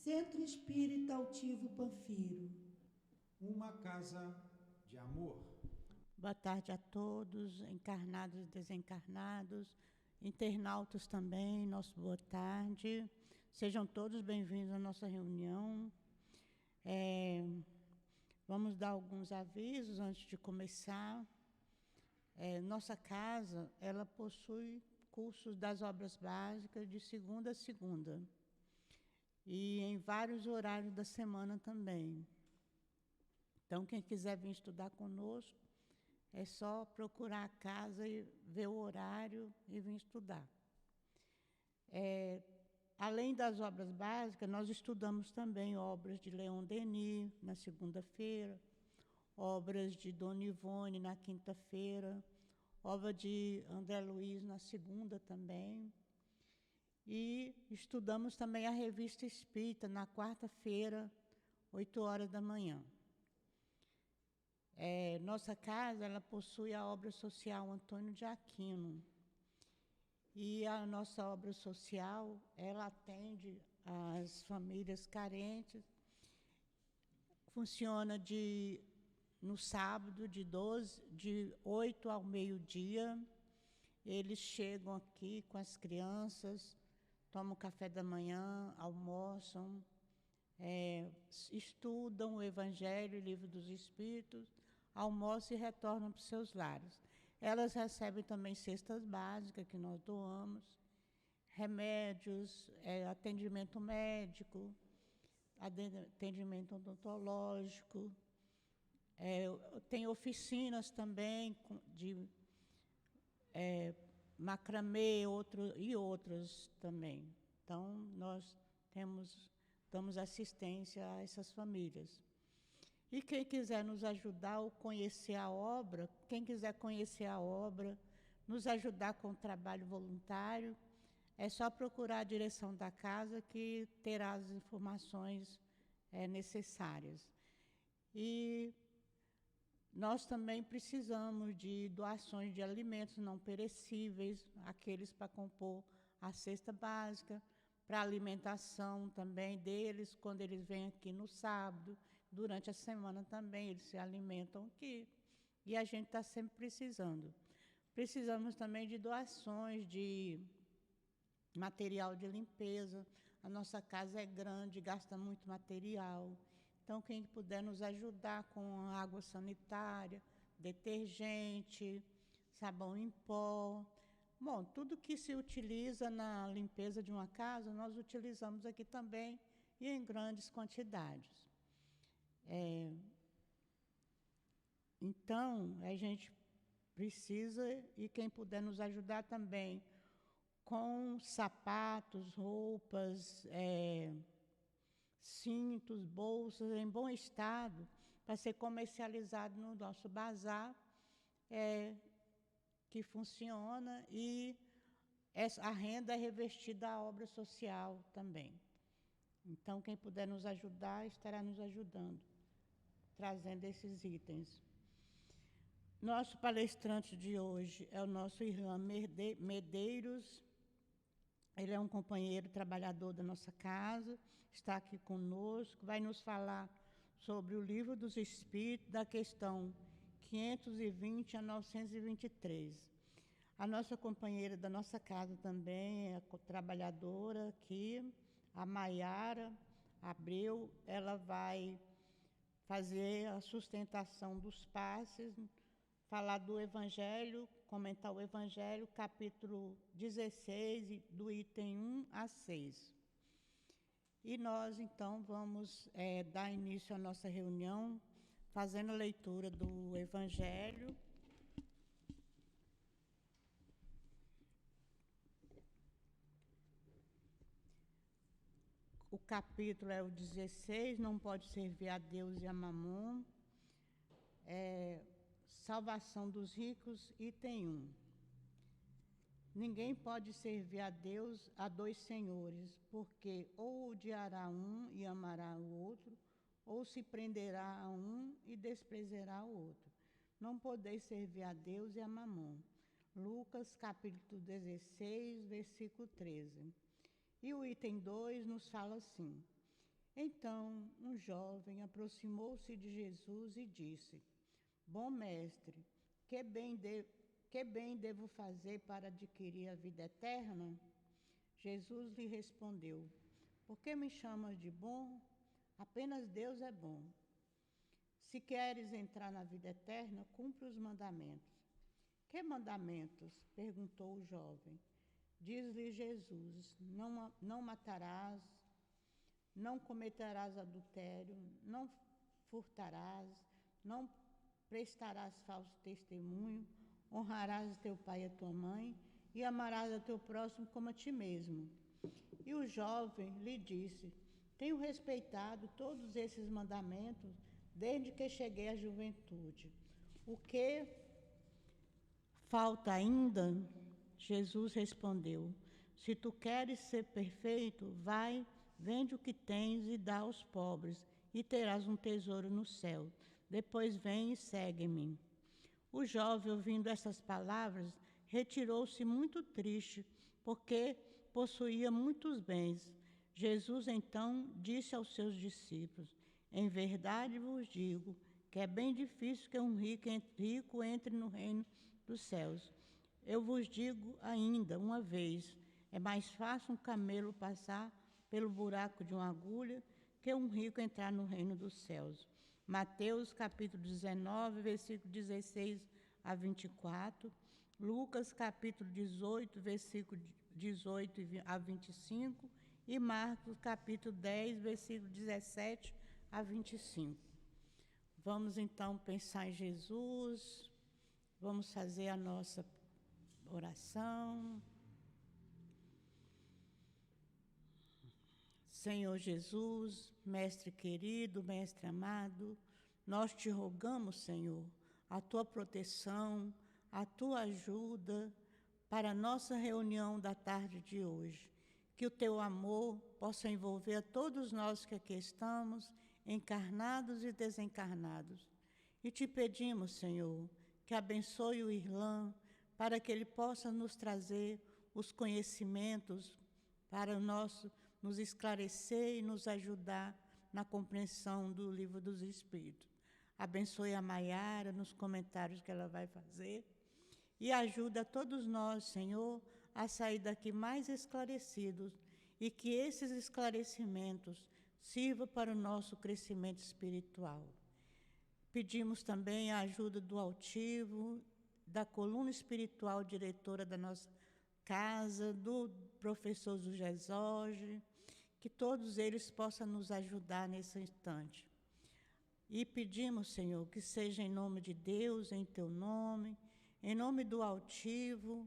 Centro Espírita Altivo Panfiro. Uma casa de amor. Boa tarde a todos, encarnados e desencarnados, internautas também, nosso boa tarde. Sejam todos bem-vindos à nossa reunião. Vamos dar alguns avisos antes de começar. Nossa casa, ela possui cursos das obras básicas de segunda a segunda. E em vários horários da semana também. Então, quem quiser vir estudar conosco, é só procurar a casa e ver o horário e vir estudar. Além das obras básicas, nós estudamos também obras de Leon Denis, na segunda-feira, obras de Dona Ivone, na quinta-feira, obra de André Luiz, na segunda também. E estudamos também a Revista Espírita, na quarta-feira, 8 horas da manhã. Nossa casa, ela possui a obra social Antônio de Aquino. E a nossa obra social, ela atende as famílias carentes. Funciona no sábado, de 8 ao meio-dia. Eles chegam aqui com as crianças, tomam café da manhã, almoçam, estudam o Evangelho, o Livro dos Espíritos, almoçam e retornam para os seus lares. Elas recebem também cestas básicas que nós doamos, remédios, atendimento médico, atendimento odontológico, tem oficinas também de macramê e outros também. Então, nós damos assistência a essas famílias. E quem quiser nos ajudar ou conhecer a obra, nos ajudar com o trabalho voluntário, é só procurar a direção da casa que terá as informações necessárias. E nós também precisamos de doações de alimentos não perecíveis, aqueles para compor a cesta básica, para a alimentação também deles, quando eles vêm aqui no sábado, durante a semana também, eles se alimentam aqui. E a gente está sempre precisando. Precisamos também de doações de material de limpeza. A nossa casa é grande, gasta muito material. Então, quem puder nos ajudar com água sanitária, detergente, sabão em pó. Bom, tudo que se utiliza na limpeza de uma casa, nós utilizamos aqui também e em grandes quantidades. Então, a gente precisa, e quem puder nos ajudar também, com sapatos, roupas, cintos, bolsas em bom estado, para ser comercializado no nosso bazar, que funciona, e a renda é revestida à obra social também. Então, quem puder nos ajudar, estará nos ajudando, trazendo esses itens. Nosso palestrante de hoje é o nosso Irlan Medeiros. Ele é um companheiro trabalhador da nossa casa, está aqui conosco, vai nos falar sobre o Livro dos Espíritos, da questão 520 a 923. A nossa companheira da nossa casa também é trabalhadora aqui, a Maiara Abreu. Ela vai fazer a sustentação dos passes, falar do Evangelho, comentar o Evangelho, capítulo 16, do item 1 a 6. E nós, então, vamos dar início à nossa reunião, fazendo a leitura do Evangelho. O capítulo é o 16, não pode servir a Deus e a Mamon. Salvação dos ricos, item 1. Ninguém pode servir a Deus a dois senhores, porque ou odiará um e amará o outro, ou se prenderá a um e desprezará o outro. Não podeis servir a Deus e a Mamon. Lucas, capítulo 16, versículo 13. E o item 2 nos fala assim: Então, um jovem aproximou-se de Jesus e disse: Bom mestre, que bem devo fazer para adquirir a vida eterna? Jesus lhe respondeu: Por que me chamas de bom? Apenas Deus é bom. Se queres entrar na vida eterna, cumpre os mandamentos. Que mandamentos? Perguntou o jovem. Diz-lhe Jesus: não matarás, não cometerás adultério, não furtarás, não prestarás falso testemunho, honrarás teu pai e a tua mãe e amarás a teu próximo como a ti mesmo. E o jovem lhe disse: Tenho respeitado todos esses mandamentos desde que cheguei à juventude. O que falta ainda? Jesus respondeu: Se tu queres ser perfeito, vai, vende o que tens e dá aos pobres, e terás um tesouro no céu. Depois vem e segue-me. O jovem, ouvindo essas palavras, retirou-se muito triste, porque possuía muitos bens. Jesus então disse aos seus discípulos: Em verdade vos digo que é bem difícil que um rico entre no reino dos céus. Eu vos digo ainda uma vez, é mais fácil um camelo passar pelo buraco de uma agulha que um rico entrar no reino dos céus. Mateus capítulo 19, versículo 16 a 24. Lucas capítulo 18, versículo 18 a 25. E Marcos capítulo 10, versículo 17 a 25. Vamos então pensar em Jesus, vamos fazer a nossa oração. Senhor Jesus, Mestre querido, Mestre amado, nós te rogamos, Senhor, a tua proteção, a tua ajuda para a nossa reunião da tarde de hoje. Que o teu amor possa envolver a todos nós que aqui estamos, encarnados e desencarnados. E te pedimos, Senhor, que abençoe o Irlan, para que ele possa nos trazer os conhecimentos para nos esclarecer e nos ajudar na compreensão do Livro dos Espíritos. Abençoe a Maiara nos comentários que ela vai fazer e ajuda todos nós, Senhor, a sair daqui mais esclarecidos e que esses esclarecimentos sirvam para o nosso crescimento espiritual. Pedimos também a ajuda do altivo, da coluna espiritual diretora da nossa casa, do professor José Jorge, que todos eles possam nos ajudar nesse instante. E pedimos, Senhor, que seja em nome de Deus, em teu nome, em nome do altivo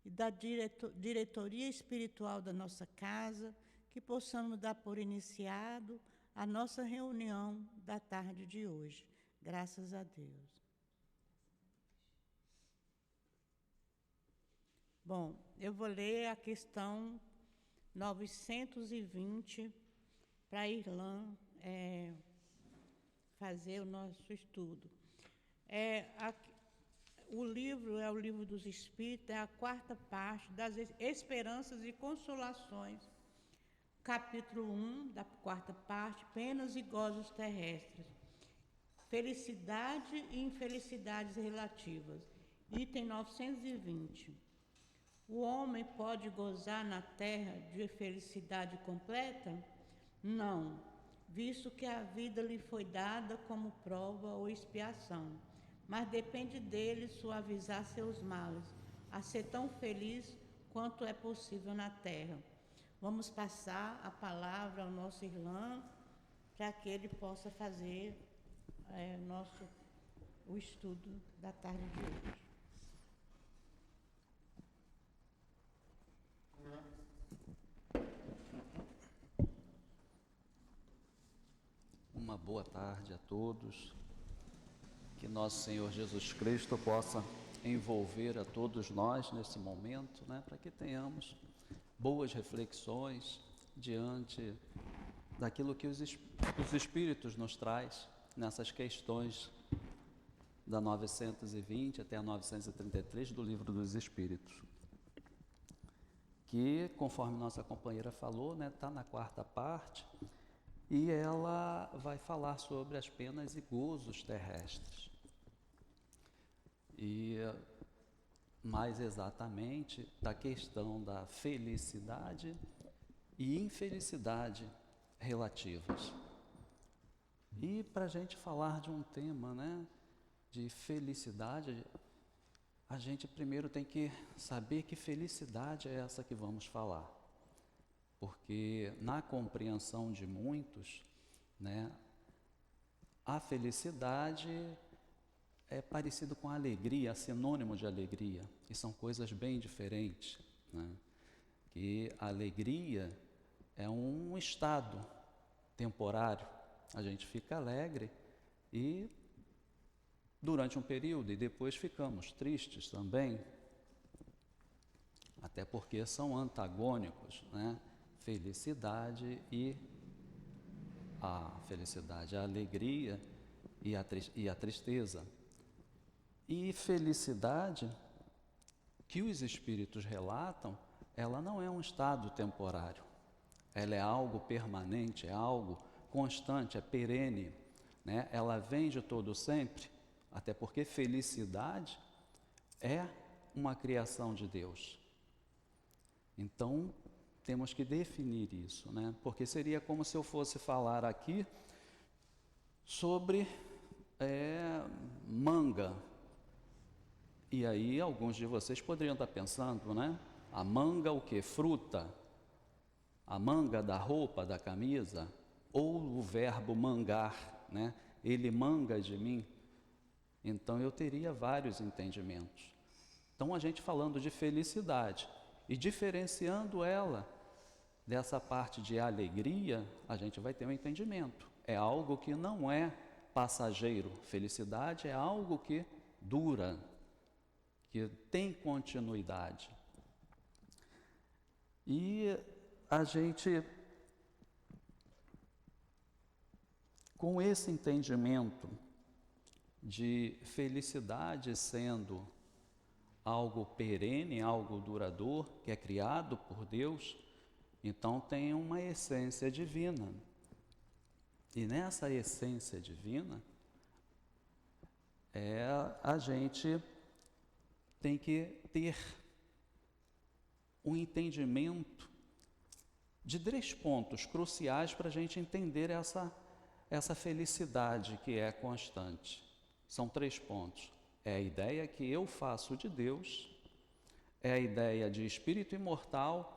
e da diretoria espiritual da nossa casa, que possamos dar por iniciado a nossa reunião da tarde de hoje. Graças a Deus. Bom, eu vou ler a questão 920 para a Irlan fazer o nosso estudo. O livro é o Livro dos Espíritos, é a quarta parte das Esperanças e Consolações, capítulo 1 da quarta parte, Penas e Gozos Terrestres, Felicidade e Infelicidades Relativas, item 920. O homem pode gozar na terra de felicidade completa? Não, visto que a vida lhe foi dada como prova ou expiação, mas depende dele suavizar seus males, a ser tão feliz quanto é possível na terra. Vamos passar a palavra ao nosso Irlan, para que ele possa fazer o estudo da tarde de hoje. Uma boa tarde a todos. Que nosso Senhor Jesus Cristo possa envolver a todos nós nesse momento, para que tenhamos boas reflexões diante daquilo que os Espíritos nos traz nessas questões da 920 até a 933 do Livro dos Espíritos. Que, conforme nossa companheira falou, está na quarta parte, e ela vai falar sobre as penas e gozos terrestres. E mais exatamente da questão da felicidade e infelicidade relativas. E para a gente falar de um tema, né, de felicidade, a gente primeiro tem que saber que felicidade é essa que vamos falar. Porque na compreensão de muitos, né, a felicidade é parecido com a alegria, é sinônimo de alegria, e são coisas bem diferentes, né? Que a alegria é um estado temporário, a gente fica alegre e durante um período e depois ficamos tristes também, até porque são antagônicos, né? A alegria e a tristeza. E felicidade, que os espíritos relatam, ela não é um estado temporário, ela é algo permanente, é algo constante, é perene, né? Ela vem de todo sempre, até porque felicidade é uma criação de Deus. Então, temos que definir isso, né? Porque seria como se eu fosse falar aqui sobre manga. E aí alguns de vocês poderiam estar pensando, né? A manga o quê? Fruta. A manga da roupa, da camisa, ou o verbo mangar, né? Ele manga de mim. Então eu teria vários entendimentos. Então a gente falando de felicidade e diferenciando ela dessa parte de alegria, a gente vai ter um entendimento. É algo que não é passageiro. Felicidade é algo que dura, que tem continuidade. E a gente, com esse entendimento de felicidade sendo algo perene, algo duradouro, que é criado por Deus, então tem uma essência divina. E nessa essência divina, a gente tem que ter um entendimento de 3 pontos cruciais para a gente entender essa felicidade que é constante. São 3 pontos. É a ideia que eu faço de Deus, é a ideia de espírito imortal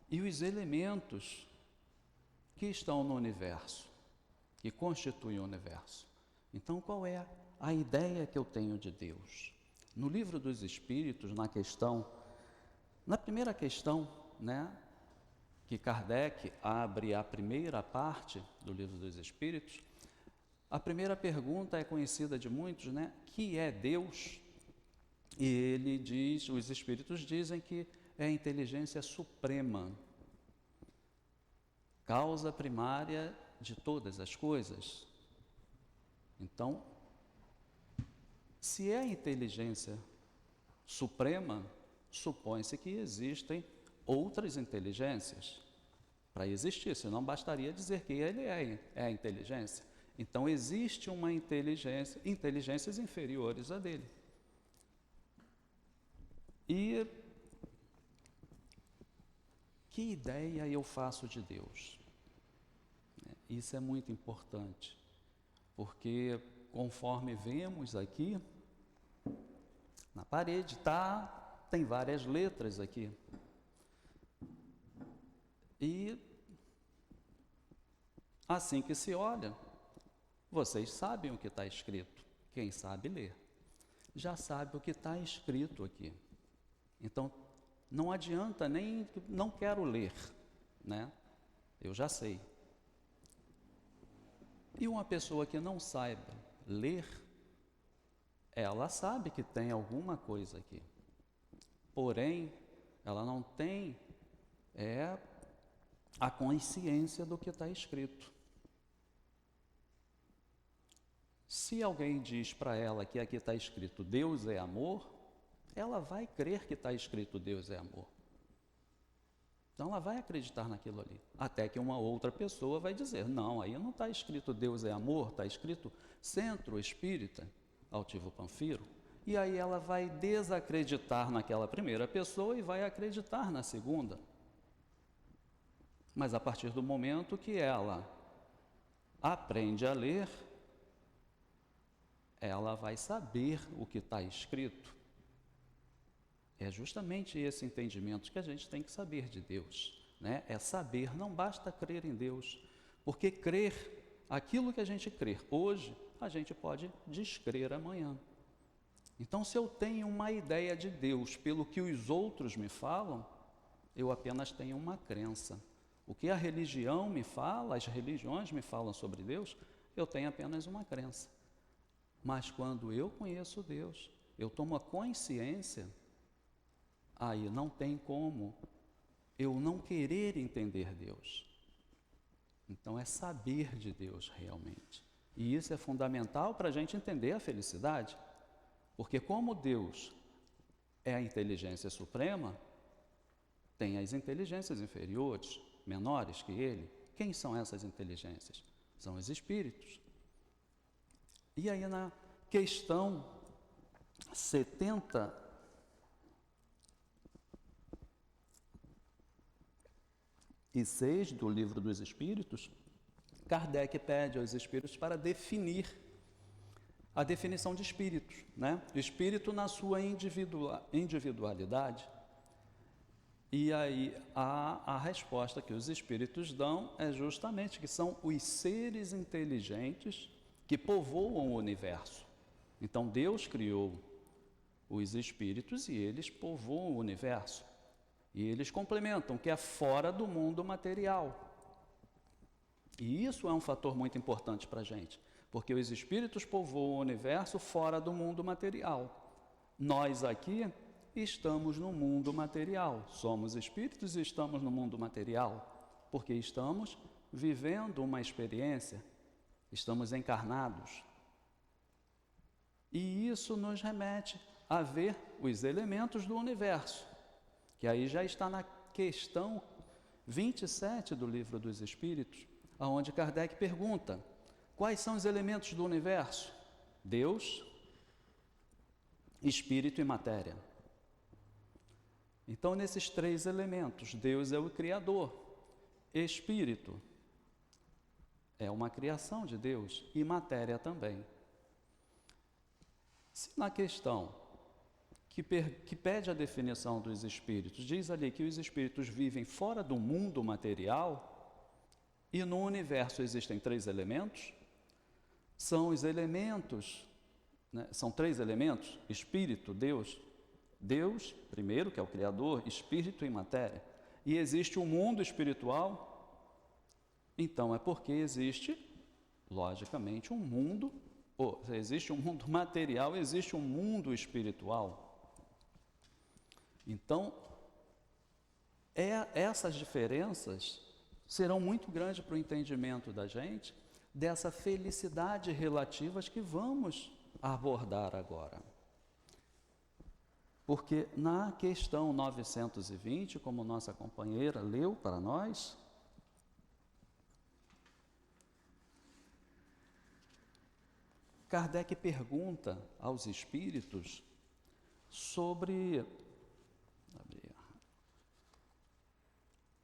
e os elementos que estão no universo, que constituem o universo. Então, qual é a ideia que eu tenho de Deus? No Livro dos Espíritos, na primeira questão, né, que Kardec abre a primeira parte do Livro dos Espíritos, a primeira pergunta é conhecida de muitos, né? Que é Deus? E ele diz, os Espíritos dizem que é a inteligência suprema, causa primária de todas as coisas. Então, se é a inteligência suprema, supõe-se que existem outras inteligências para existir, senão bastaria dizer que ele é a inteligência. Então, existe uma inteligências inferiores a dele. E que ideia eu faço de Deus? Isso é muito importante, porque conforme vemos aqui, na parede tem várias letras aqui. E assim que se olha, vocês sabem o que está escrito. Quem sabe ler, já sabe o que está escrito aqui. Então, não adianta nem, não quero ler, né? Eu já sei. E uma pessoa que não saiba ler, ela sabe que tem alguma coisa aqui. Porém, ela não tem a consciência do que está escrito. Se alguém diz para ela que aqui está escrito Deus é amor, ela vai crer que está escrito Deus é amor. Então ela vai acreditar naquilo ali, até que uma outra pessoa vai dizer, não, aí não está escrito Deus é amor, está escrito Centro Espírita Altivo Panfiro, e aí ela vai desacreditar naquela primeira pessoa e vai acreditar na segunda. Mas a partir do momento que ela aprende a ler, ela vai saber o que está escrito. É justamente esse entendimento que a gente tem que saber de Deus, né? É saber, não basta crer em Deus, porque crer, aquilo que a gente crer hoje, a gente pode descrer amanhã. Então, se eu tenho uma ideia de Deus pelo que os outros me falam, eu apenas tenho uma crença. O que a religião me fala, as religiões me falam sobre Deus, eu tenho apenas uma crença. Mas quando eu conheço Deus, eu tomo a consciência, aí não tem como eu não querer entender Deus. Então é saber de Deus realmente. E isso é fundamental para a gente entender a felicidade. Porque como Deus é a inteligência suprema, tem as inteligências inferiores, menores que Ele. Quem são essas inteligências? São os espíritos. E aí na questão 76 do Livro dos Espíritos, Kardec pede aos espíritos para definir a definição de espíritos, né? Espírito na sua individualidade. E aí a resposta que os espíritos dão é justamente que são os seres inteligentes que povoam o universo. Então Deus criou os espíritos e eles povoam o universo. E eles complementam, que é fora do mundo material. E isso é um fator muito importante para a gente, porque os espíritos povoam o universo fora do mundo material. Nós aqui estamos no mundo material, somos espíritos e estamos no mundo material, porque estamos vivendo uma experiência, estamos encarnados. E isso nos remete a ver os elementos do universo, que aí já está na questão 27 do Livro dos Espíritos, onde Kardec pergunta, quais são os elementos do universo? Deus, Espírito e matéria. Então, nesses três elementos, Deus é o Criador, Espírito é uma criação de Deus e matéria também. Se na questão que pede a definição dos espíritos, diz ali que os espíritos vivem fora do mundo material e no universo existem três elementos, são os elementos, né? São três elementos, Espírito, Deus, primeiro, que é o Criador, Espírito e matéria, e existe um mundo espiritual, então é porque existe, logicamente, um mundo, existe um mundo material, existe um mundo espiritual. Então, essas diferenças serão muito grandes para o entendimento da gente dessa felicidade relativa que vamos abordar agora. Porque na questão 920, como nossa companheira leu para nós, Kardec pergunta aos espíritos sobre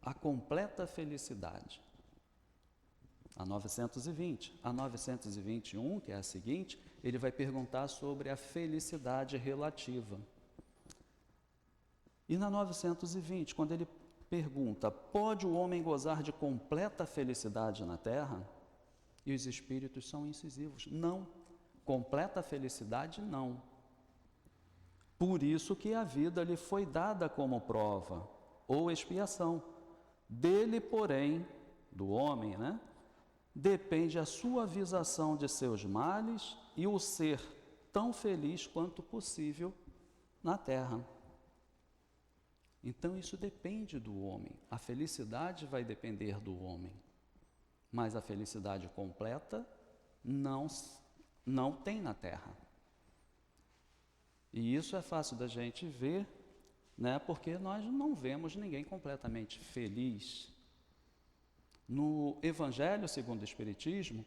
a completa felicidade. A 920. A 921, que é a seguinte, ele vai perguntar sobre a felicidade relativa. E na 920, quando ele pergunta, pode o homem gozar de completa felicidade na Terra? E os espíritos são incisivos. Não. Completa felicidade, não. Por isso que a vida lhe foi dada como prova, ou expiação. Dele, porém, do homem, né? Depende a suavização de seus males e o ser tão feliz quanto possível na Terra. Então isso depende do homem. A felicidade vai depender do homem. Mas a felicidade completa não tem na Terra. E isso é fácil da gente ver né? Porque nós não vemos ninguém completamente feliz. No Evangelho segundo o Espiritismo,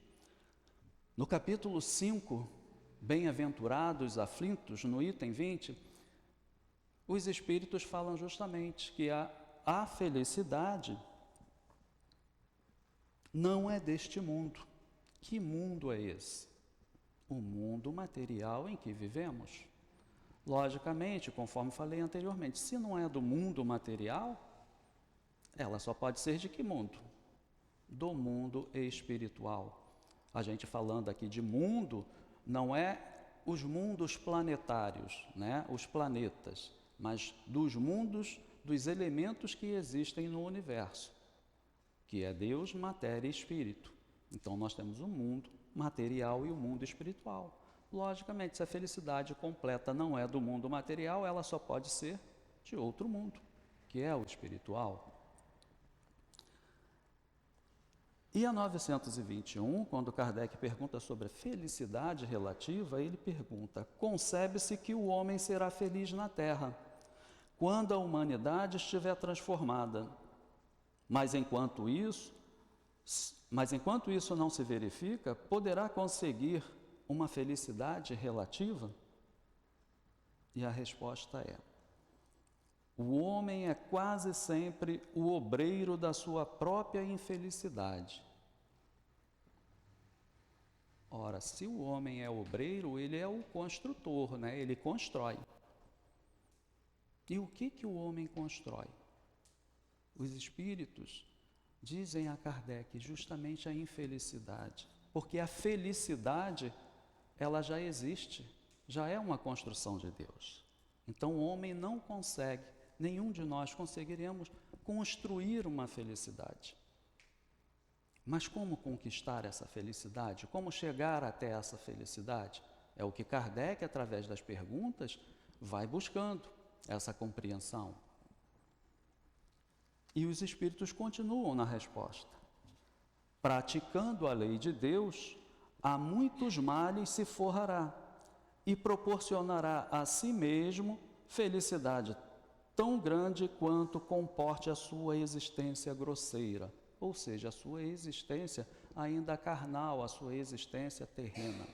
no capítulo 5, Bem-aventurados aflitos, no item 20, os Espíritos falam justamente que a felicidade não é deste mundo. Que mundo é esse? O mundo material em que vivemos. Logicamente, conforme falei anteriormente, se não é do mundo material, ela só pode ser de que mundo? Do mundo espiritual. A gente falando aqui de mundo, não é os mundos planetários, né? Os planetas, mas dos mundos, dos elementos que existem no universo, que é Deus, matéria e espírito. Então nós temos o mundo material e o mundo espiritual. Logicamente, se a felicidade completa não é do mundo material, ela só pode ser de outro mundo, que é o espiritual. E a 921, quando Kardec pergunta sobre a felicidade relativa, ele pergunta: concebe-se que o homem será feliz na Terra, quando a humanidade estiver transformada. Mas enquanto isso não se verifica, poderá conseguir uma felicidade relativa? E a resposta é: o homem é quase sempre o obreiro da sua própria infelicidade. Ora, se o homem é obreiro, ele é o construtor, né? Ele constrói. E o que o homem constrói? Os espíritos dizem a Kardec justamente a infelicidade, porque a felicidade, ela já existe, já é uma construção de Deus. Então o homem não consegue, nenhum de nós conseguiremos construir uma felicidade. Mas como conquistar essa felicidade? Como chegar até essa felicidade? É o que Kardec, através das perguntas, vai buscando essa compreensão. E os espíritos continuam na resposta. Praticando a lei de Deus, a muitos males se forrará e proporcionará a si mesmo felicidade tão grande quanto comporte a sua existência grosseira, ou seja, a sua existência ainda carnal, a sua existência terrena.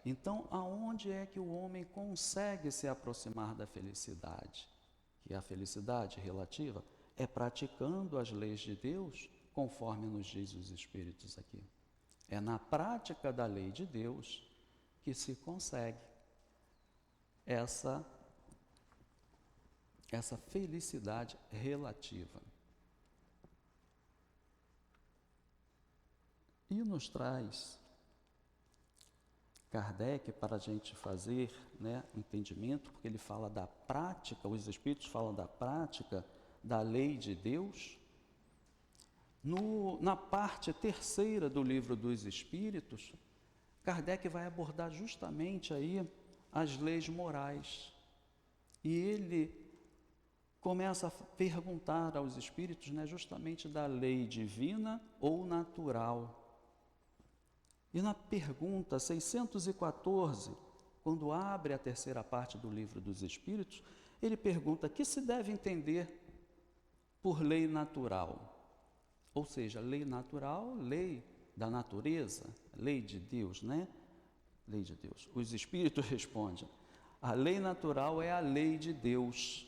Então, aonde é que o homem consegue se aproximar da felicidade? Que a felicidade relativa é praticando as leis de Deus, conforme nos diz os Espíritos aqui. É na prática da lei de Deus que se consegue essa felicidade relativa. E nos traz Kardec para a gente fazer, né, o entendimento, porque ele fala da prática, os Espíritos falam da prática da lei de Deus. Na parte terceira do Livro dos Espíritos, Kardec vai abordar justamente aí as leis morais. E ele começa a perguntar aos Espíritos, né, justamente da lei divina ou natural. E na pergunta 614, quando abre a terceira parte do Livro dos Espíritos, ele pergunta: que se deve entender por lei natural? Ou seja, lei natural, lei da natureza, lei de Deus, né? Lei de Deus. Os Espíritos respondem: a lei natural é a lei de Deus.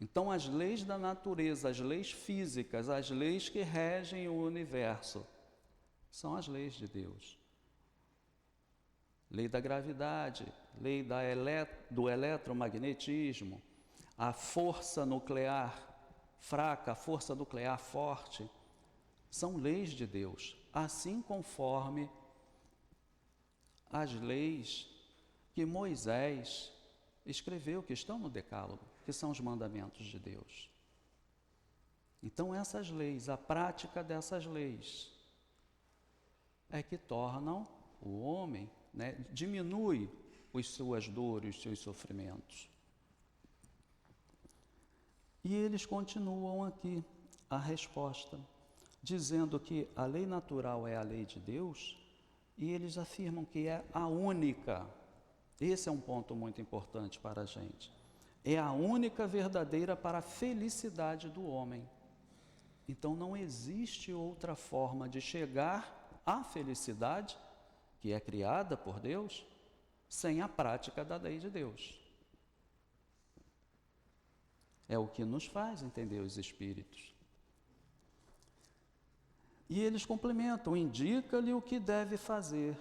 Então, as leis da natureza, as leis físicas, as leis que regem o universo, são as leis de Deus. Lei da gravidade, lei do eletromagnetismo, a força nuclear fraca, a força nuclear forte, são leis de Deus, assim conforme as leis que Moisés escreveu, que estão no Decálogo, que são os mandamentos de Deus. Então essas leis, a prática dessas leis, é que tornam o homem, né, diminui as suas dores, os seus sofrimentos. E eles continuam aqui a resposta, dizendo que a lei natural é a lei de Deus, e eles afirmam que é a única. Esse é um ponto muito importante para a gente. É a única verdadeira para a felicidade do homem. Então não existe outra forma de chegar à felicidade, que é criada por Deus, sem a prática da lei de Deus. É o que nos faz entender os Espíritos. E eles complementam, indica-lhe o que deve fazer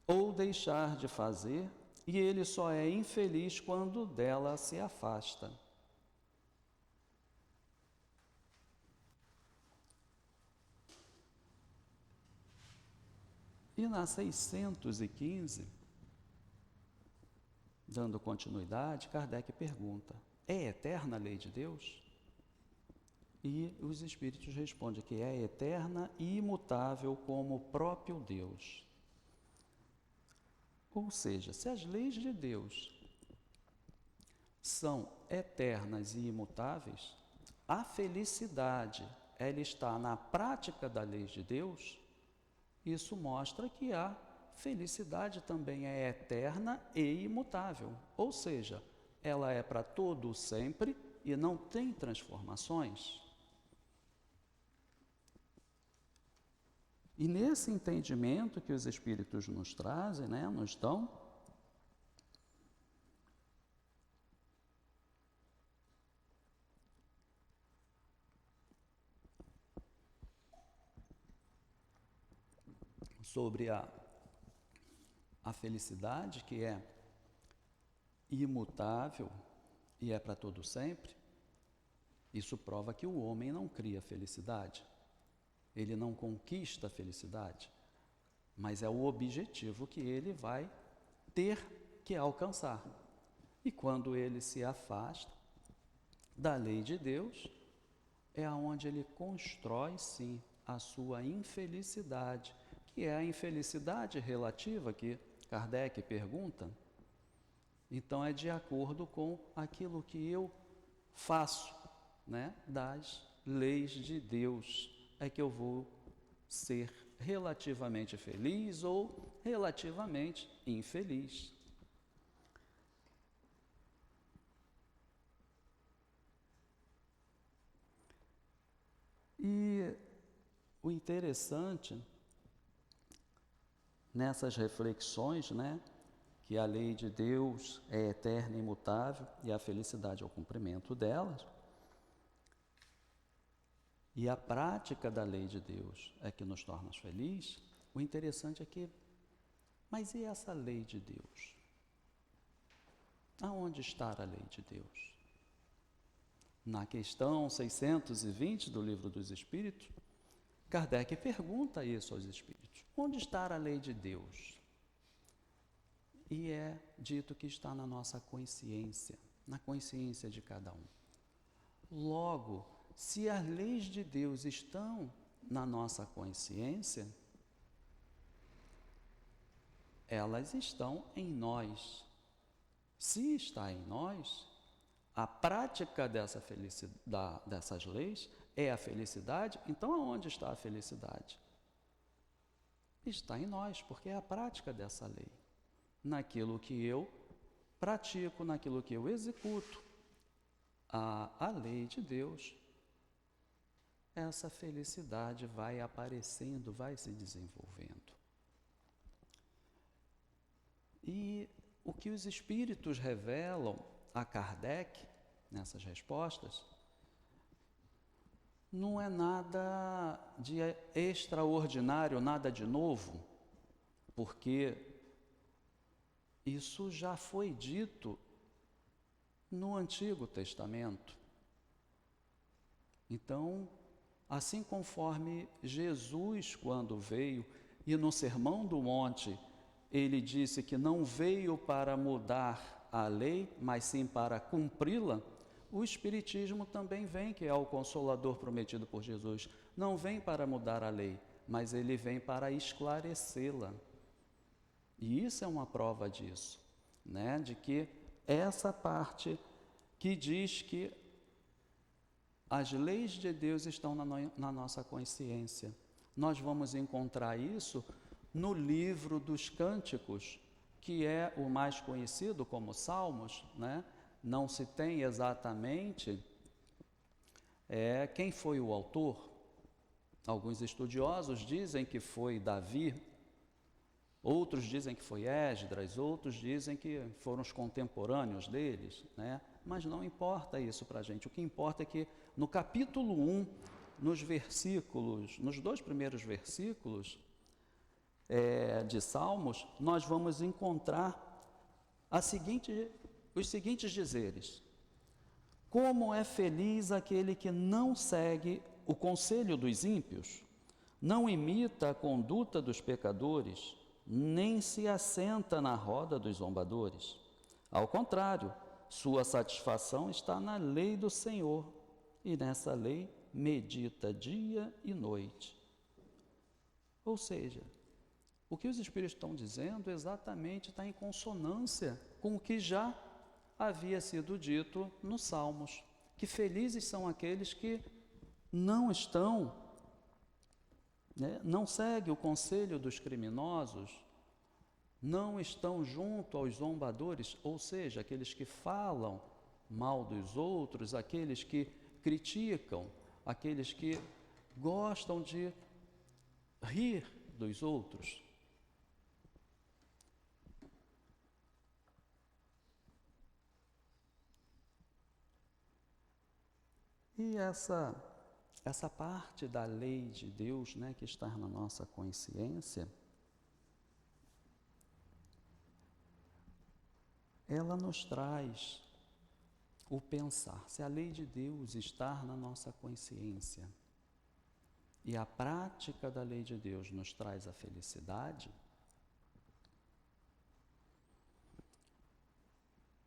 ou deixar de fazer, e ele só é infeliz quando dela se afasta. E na 615, dando continuidade, Kardec pergunta, é eterna a lei de Deus? E os Espíritos respondem que é eterna e imutável como o próprio Deus. Ou seja, se as leis de Deus são eternas e imutáveis, a felicidade, ela está na prática da lei de Deus. Isso mostra que a felicidade também é eterna e imutável, ou seja, ela é para todo sempre e não tem transformações. E nesse entendimento que os Espíritos nos trazem, nos dão, sobre a felicidade, que é imutável e é para todo sempre, isso prova que o homem não cria felicidade, ele não conquista a felicidade, mas é o objetivo que ele vai ter que alcançar. E quando ele se afasta da lei de Deus, é aonde ele constrói, sim, a sua infelicidade, que é a infelicidade relativa que Kardec pergunta. Então, é de acordo com aquilo que eu faço, das leis de Deus, é que eu vou ser relativamente feliz ou relativamente infeliz. E o interessante nessas reflexões, que a lei de Deus é eterna e imutável e a felicidade é o cumprimento delas, e a prática da lei de Deus é que nos torna felizes, o interessante é que, mas e essa lei de Deus? Aonde está a lei de Deus? Na questão 620 do Livro dos Espíritos, Kardec pergunta isso aos Espíritos, onde está a lei de Deus? E é dito que está na nossa consciência, na consciência de cada um. Logo, se as leis de Deus estão na nossa consciência, elas estão em nós. Se está em nós, a prática dessas leis é a felicidade, então aonde está a felicidade? Está em nós, porque é a prática dessa lei. Naquilo que eu pratico, naquilo que eu executo, a lei de Deus, essa felicidade vai aparecendo, vai se desenvolvendo. E o que os Espíritos revelam a Kardec, nessas respostas, não é nada de extraordinário, nada de novo, porque isso já foi dito no Antigo Testamento. Então, assim conforme Jesus, quando veio, e no Sermão do Monte, ele disse que não veio para mudar a lei, mas sim para cumpri-la, o Espiritismo também vem, que é o Consolador prometido por Jesus, não vem para mudar a lei, mas ele vem para esclarecê-la. E isso é uma prova disso, de que essa parte que diz que as leis de Deus estão na nossa consciência. Nós vamos encontrar isso no livro dos Cânticos, que é o mais conhecido como Salmos, né? Não se tem exatamente quem foi o autor. Alguns estudiosos dizem que foi Davi, outros dizem que foi Esdras, outros dizem que foram os contemporâneos deles, né? Mas não importa isso para a gente. O que importa é que no capítulo 1, nos 2 primeiros versículos de Salmos, nós vamos encontrar os seguintes dizeres: como é feliz aquele que não segue o conselho dos ímpios, não imita a conduta dos pecadores, nem se assenta na roda dos zombadores. Ao contrário, sua satisfação está na lei do Senhor, e nessa lei medita dia e noite. Ou seja, o que os Espíritos estão dizendo exatamente está em consonância com o que já havia sido dito nos Salmos, que felizes são aqueles que não estão, não seguem o conselho dos criminosos, não estão junto aos zombadores, ou seja, aqueles que falam mal dos outros, aqueles que criticam, aqueles que gostam de rir dos outros. E essa parte da lei de Deus, né, que está na nossa consciência, ela nos traz o pensar. Se a lei de Deus está na nossa consciência e a prática da lei de Deus nos traz a felicidade,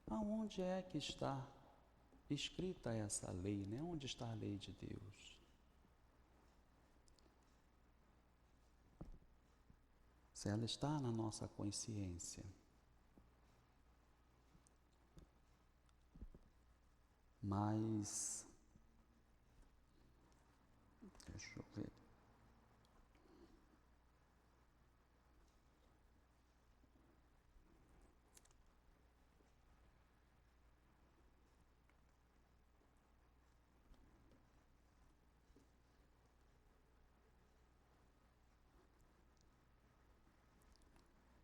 aonde é que está escrita essa lei, né? Onde está a lei de Deus? Se ela está na nossa consciência, mas deixa eu ver.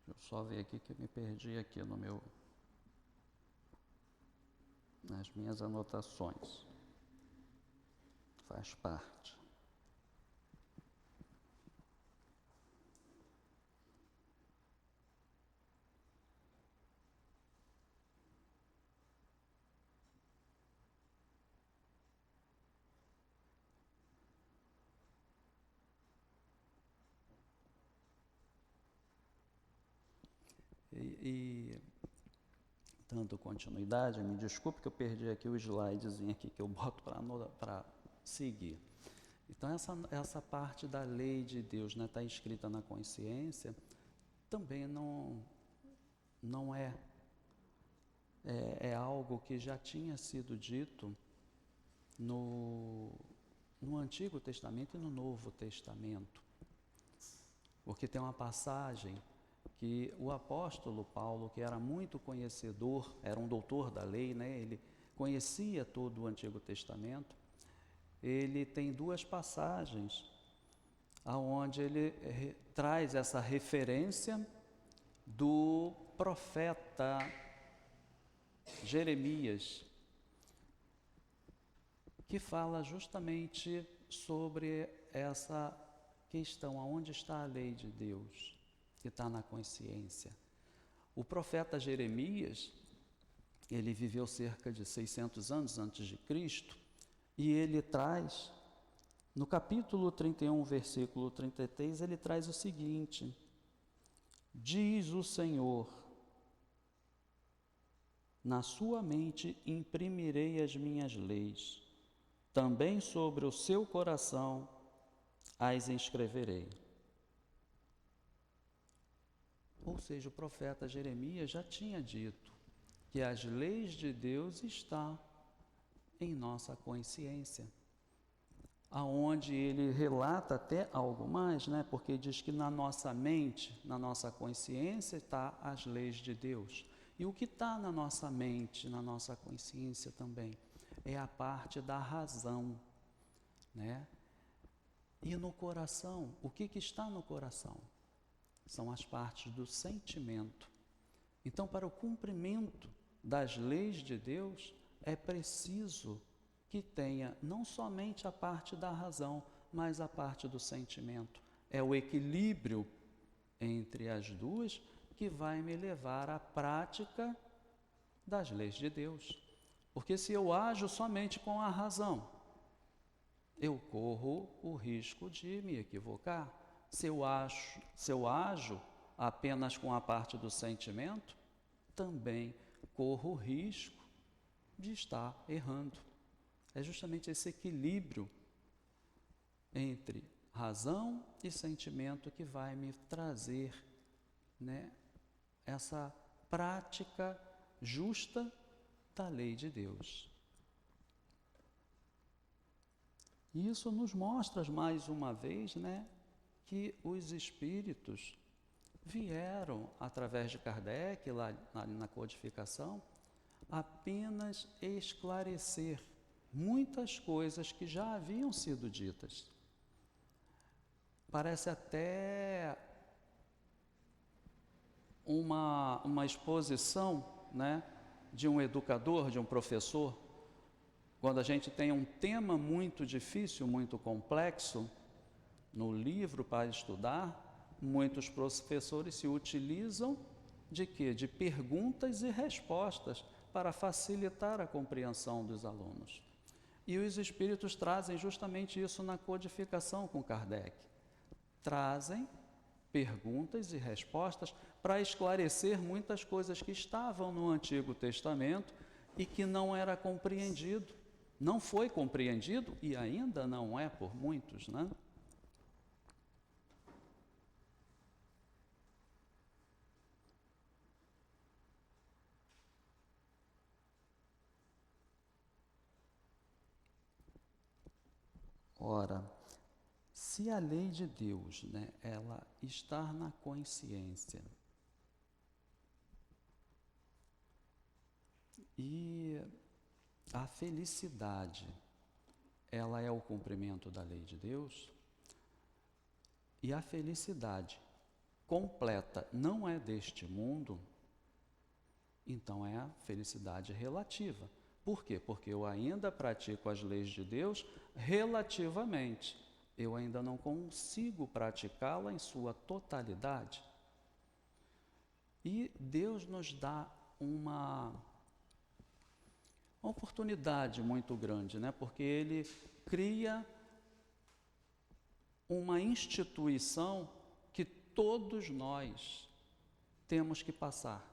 Deixa eu só ver aqui que eu me perdi aqui nas minhas anotações. Faz parte. E dando continuidade, me desculpe que eu perdi aqui o slidezinho aqui que eu boto para seguir. Então essa parte da lei de Deus, né, está escrita na consciência, também não é algo que já tinha sido dito no Antigo Testamento e no Novo Testamento, porque tem uma passagem que o apóstolo Paulo, que era muito conhecedor, era um doutor da lei, né? Ele conhecia todo o Antigo Testamento, ele tem 2 passagens onde ele traz essa referência do profeta Jeremias, que fala justamente sobre essa questão, aonde está a lei de Deus, que está na consciência. O profeta Jeremias, ele viveu cerca de 600 anos antes de Cristo, e ele traz, no capítulo 31, versículo 33, ele traz o seguinte: diz o Senhor, na sua mente imprimirei as minhas leis, também sobre o seu coração as inscreverei. Ou seja, o profeta Jeremias já tinha dito que as leis de Deus estão em nossa consciência. aonde ele relata até algo mais, né? Porque diz que na nossa mente, na nossa consciência está as leis de Deus. E o que está na nossa mente, na nossa consciência também, é a parte da razão, né? E no coração, o que está no coração? São as partes do sentimento. Então, para o cumprimento das leis de Deus, é preciso que tenha não somente a parte da razão, mas a parte do sentimento. É o equilíbrio entre as duas que vai me levar à prática das leis de Deus. Porque se eu ajo somente com a razão, eu corro o risco de me equivocar. Se eu ajo apenas com a parte do sentimento, também corro o risco de estar errando. É justamente esse equilíbrio entre razão e sentimento que vai me trazer, né, essa prática justa da lei de Deus. E isso nos mostra mais uma vez, né, que os espíritos vieram, através de Kardec, lá na codificação, apenas esclarecer muitas coisas que já haviam sido ditas. Parece até uma exposição, né, de um educador, de um professor. Quando a gente tem um tema muito difícil, muito complexo, no livro para estudar, muitos professores se utilizam de quê? De perguntas e respostas para facilitar a compreensão dos alunos. E os espíritos trazem justamente isso na codificação com Kardec. Trazem perguntas e respostas para esclarecer muitas coisas que estavam no Antigo Testamento e que não era compreendido. Não foi compreendido e ainda não é por muitos, né? Ora, se a lei de Deus, né, ela está na consciência e a felicidade, ela é o cumprimento da lei de Deus, e a felicidade completa não é deste mundo, então é a felicidade relativa. Por quê? Porque eu ainda pratico as leis de Deus relativamente. Eu ainda não consigo praticá-la em sua totalidade. E Deus nos dá uma oportunidade muito grande, né? Porque Ele cria uma instituição que todos nós temos que passar.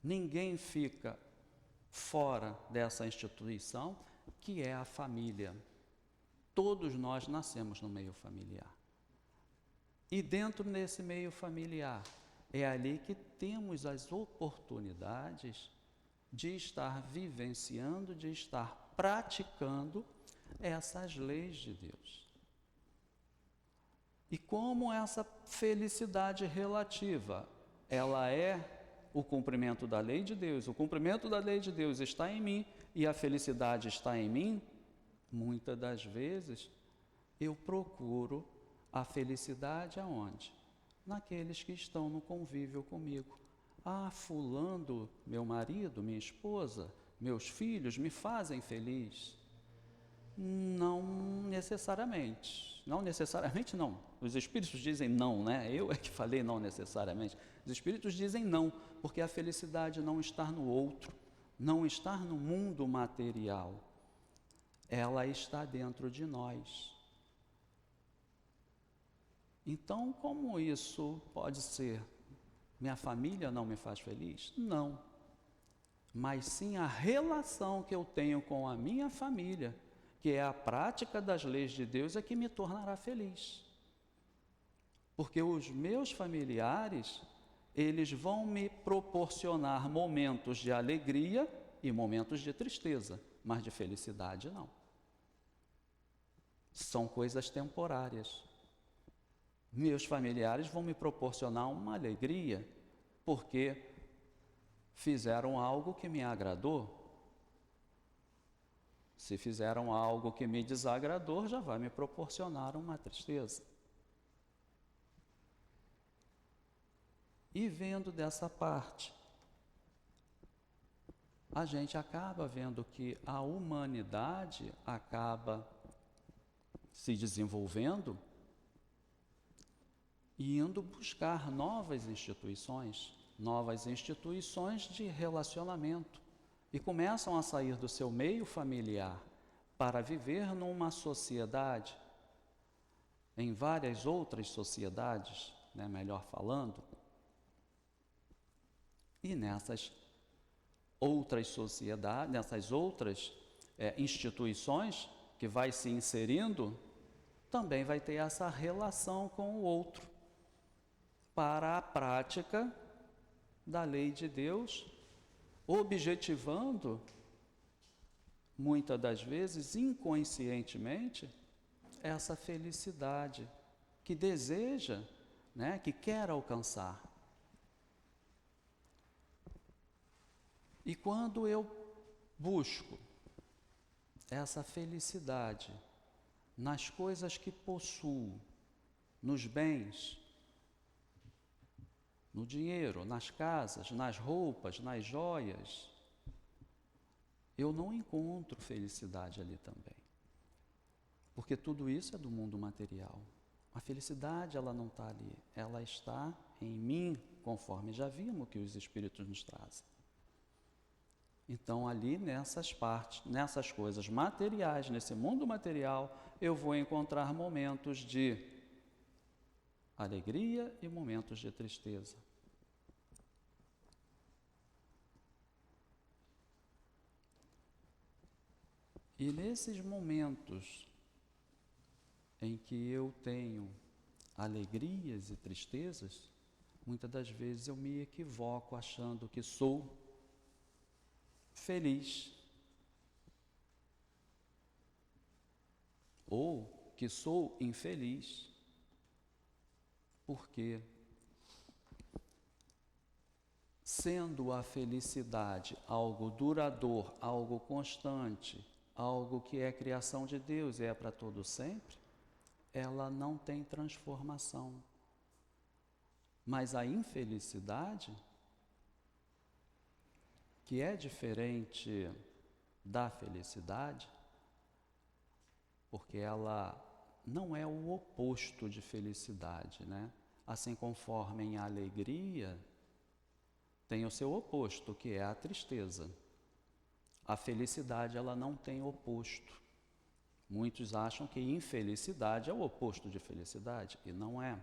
Ninguém fica fora dessa instituição, que é a família. Todos nós nascemos no meio familiar. E dentro desse meio familiar, é ali que temos as oportunidades de estar vivenciando, de estar praticando essas leis de Deus. E como essa felicidade relativa, ela é o cumprimento da lei de Deus, o cumprimento da lei de Deus está em mim e a felicidade está em mim, muitas das vezes eu procuro a felicidade aonde? Naqueles que estão no convívio comigo. Ah, fulano, meu marido, minha esposa, meus filhos me fazem feliz. Não necessariamente. Não necessariamente não. Os espíritos dizem não, né? Eu é que falei não necessariamente. Os espíritos dizem não, porque a felicidade não está no outro, não está no mundo material. Ela está dentro de nós. Então, como isso pode ser? Minha família não me faz feliz? Não. Mas sim a relação que eu tenho com a minha família, que é a prática das leis de Deus, é que me tornará feliz. Porque os meus familiares, eles vão me proporcionar momentos de alegria e momentos de tristeza, mas de felicidade não. são coisas temporárias. Meus familiares vão me proporcionar uma alegria, porque fizeram algo que me agradou. Se fizeram algo que me desagradou, já vai me proporcionar uma tristeza. E vendo dessa parte, a gente acaba vendo que a humanidade acaba se desenvolvendo e indo buscar novas instituições de relacionamento, e começam a sair do seu meio familiar para viver numa sociedade, em várias outras sociedades, né, melhor falando, e nessas outras sociedades, nessas outras instituições que vai se inserindo, também vai ter essa relação com o outro, para a prática da lei de Deus, objetivando, muitas das vezes, inconscientemente, essa felicidade que deseja, né, que quer alcançar. E quando eu busco essa felicidade nas coisas que possuo, nos bens, no dinheiro, nas casas, nas roupas, nas joias, eu não encontro felicidade ali também. Porque tudo isso é do mundo material. A felicidade, ela não está ali, ela está em mim, conforme já vimos que os Espíritos nos trazem. Então, ali nessas partes, nessas coisas materiais, nesse mundo material, eu vou encontrar momentos de alegria e momentos de tristeza. E nesses momentos em que eu tenho alegrias e tristezas, muitas das vezes eu me equivoco achando que sou feliz, ou que sou infeliz, porque sendo a felicidade algo duradouro, algo constante, algo que é criação de Deus e é para todo sempre, ela não tem transformação. Mas a infelicidade, que é diferente da felicidade, porque ela não é o oposto de felicidade, né? Assim conforme em alegria tem o seu oposto, que é a tristeza. A felicidade, ela não tem oposto. Muitos acham que infelicidade é o oposto de felicidade, e não é.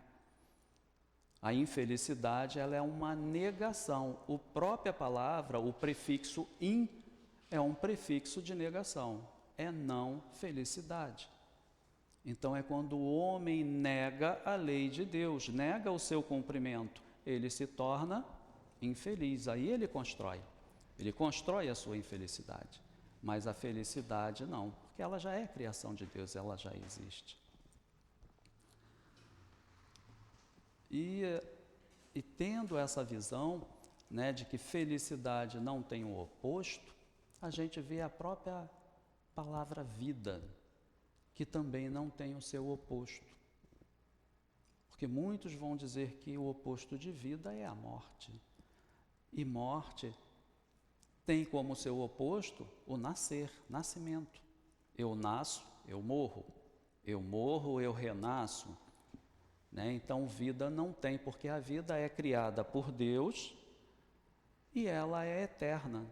A infelicidade, ela é uma negação. A própria palavra, o prefixo in, é um prefixo de negação. É não felicidade. Então, é quando o homem nega a lei de Deus, nega o seu cumprimento, ele se torna infeliz. Aí ele constrói a sua infelicidade. Mas a felicidade não, porque ela já é criação de Deus, ela já existe. E tendo essa visão, né, de que felicidade não tem um oposto, a gente vê a própria palavra vida, que também não tem o seu oposto. Porque muitos vão dizer que o oposto de vida é a morte. E morte tem como seu oposto o nascimento. Eu nasço, eu morro, eu renasço. Né? Então, vida não tem, porque a vida é criada por Deus e ela é eterna.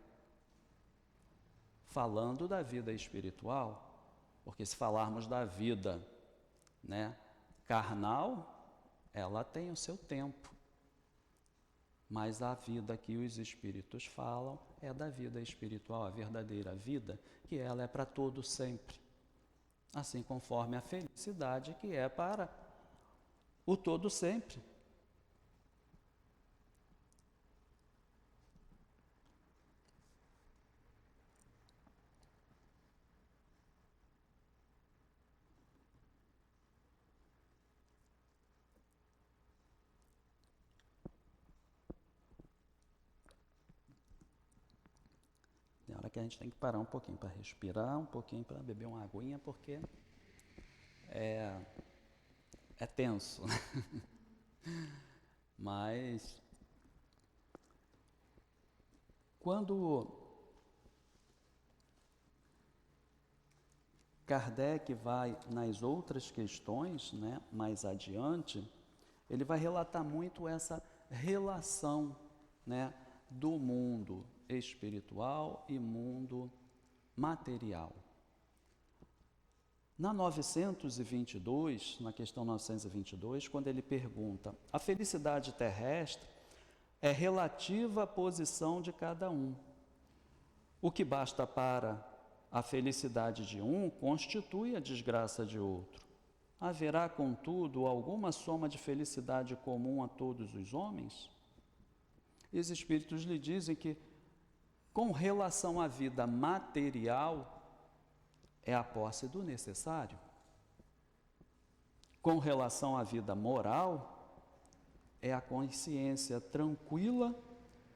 Falando da vida espiritual, porque se falarmos da vida, né, carnal, ela tem o seu tempo. Mas a vida que os Espíritos falam é da vida espiritual, a verdadeira vida, que ela é para todo sempre. Assim conforme a felicidade, que é para o todo sempre. Aqui a gente tem que parar um pouquinho para respirar, um pouquinho para beber uma aguinha, porque é tenso, né? Mas quando Kardec vai nas outras questões, né, mais adiante, ele vai relatar muito essa relação, né, do mundo espiritual e mundo material. Na 922, na questão 922, quando ele pergunta: a felicidade terrestre é relativa à posição de cada um. O que basta para a felicidade de um constitui a desgraça de outro. Haverá, contudo, alguma soma de felicidade comum a todos os homens? E os espíritos lhe dizem que, com relação à vida material, é a posse do necessário. Com relação à vida moral, é a consciência tranquila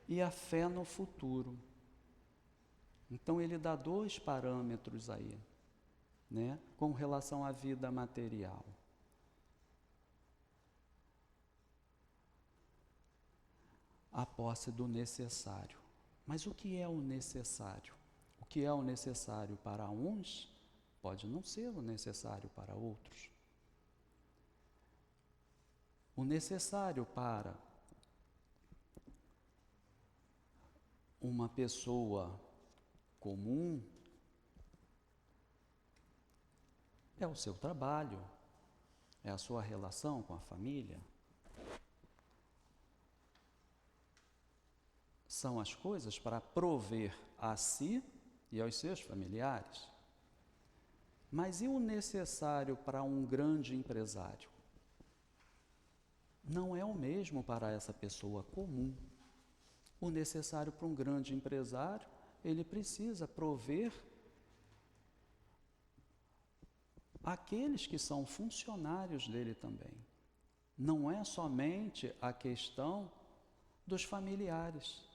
e a fé no futuro. Então ele dá 2 parâmetros aí, né, com relação à vida material. A posse do necessário. Mas o que é o necessário? O que é o necessário para uns pode não ser o necessário para outros. O necessário para uma pessoa comum é o seu trabalho, é a sua relação com a família. São as coisas para prover a si e aos seus familiares. Mas e o necessário para um grande empresário? Não é o mesmo para essa pessoa comum. O necessário para um grande empresário, ele precisa prover aqueles que são funcionários dele também. Não é somente a questão dos familiares.